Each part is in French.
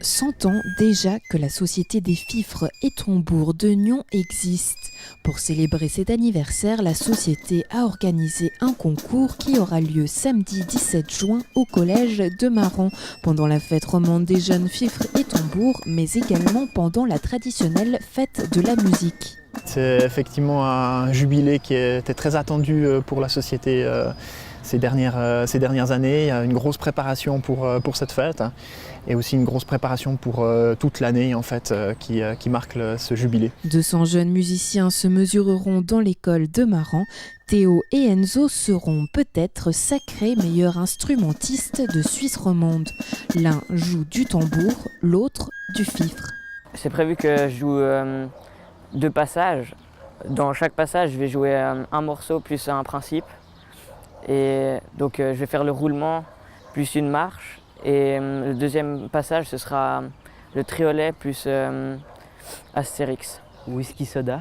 100 ans déjà que la Société des fifres et tambours de Nyon existe. Pour célébrer cet anniversaire, la société a organisé un concours qui aura lieu samedi 17 juin au collège de Maran, pendant la fête romande des jeunes fifres et tambours, mais également pendant la traditionnelle fête de la musique. C'est effectivement un jubilé qui était très attendu pour la société ces dernières années. Il y a une grosse préparation pour cette fête et aussi une grosse préparation pour toute l'année en fait, qui marque ce jubilé. 200 jeunes musiciens se mesureront dans l'école de Maran. Théo et Enzo seront peut-être sacrés meilleurs instrumentistes de Suisse romande. L'un joue du tambour, l'autre du fifre. C'est prévu que je joue 2 passages. Dans chaque passage, je vais jouer un morceau plus un principe. Et donc je vais faire le roulement plus une marche. Et le deuxième passage, ce sera le triolet plus Astérix. Whisky soda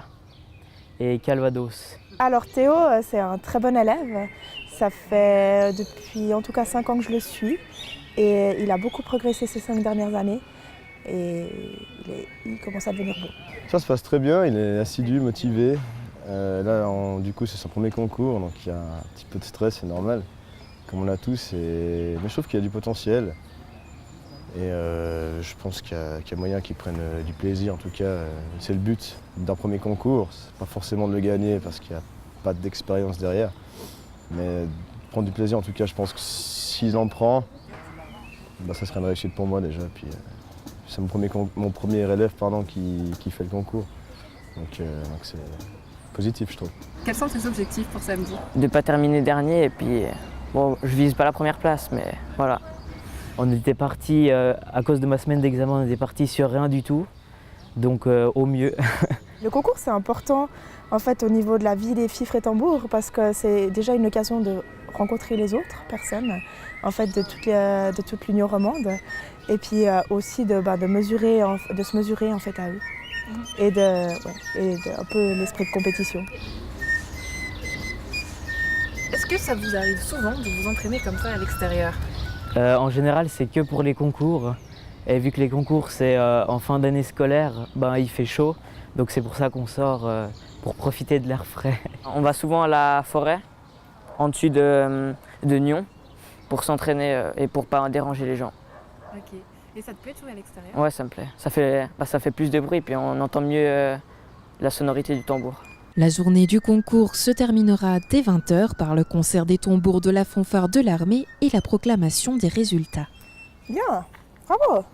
et Calvados. Alors Théo, c'est un très bon élève. Ça fait depuis en tout cas 5 ans que je le suis. Et il a beaucoup progressé ces 5 dernières années. Et il commence à devenir bon. Ça se passe très bien, il est assidu, motivé. Là, du coup, c'est son premier concours, donc il y a un petit peu de stress, c'est normal, comme on a tous. Mais je trouve qu'il y a du potentiel. Et je pense qu'il y a moyen qu'il prenne du plaisir, en tout cas. C'est le but d'un premier concours. C'est pas forcément de le gagner parce qu'il n'y a pas d'expérience derrière. Mais prendre du plaisir, en tout cas, je pense que s'il en prend, ça serait une réussite pour moi déjà. Puis, c'est mon premier élève qui fait le concours. Donc c'est positif, je trouve. Quels sont tes objectifs pour samedi? De ne pas terminer dernier et puis, bon, je vise pas la première place, mais voilà. On était parti, à cause de ma semaine d'examen, on était parti sur rien du tout, donc au mieux. Le concours, c'est important en fait au niveau de la vie des fifres et tambours parce que c'est déjà une occasion de rencontrer les autres personnes en fait de toute l'Union romande et puis aussi de se mesurer en fait à eux et un peu l'esprit de compétition. Est-ce que ça vous arrive souvent de vous entraîner comme ça à l'extérieur? En général, c'est que pour les concours. Et vu que les concours, c'est en fin d'année scolaire, il fait chaud. Donc c'est pour ça qu'on sort, pour profiter de l'air frais. On va souvent à la forêt, en dessus de Nyon, pour s'entraîner et pour pas déranger les gens. Ok. Et ça te plaît de jouer à l'extérieur? Ouais, ça me plaît. Ça fait plus de bruit, puis on entend mieux la sonorité du tambour. La journée du concours se terminera dès 20h par le concert des tambours de la fanfare de l'armée et la proclamation des résultats. Bien, bravo!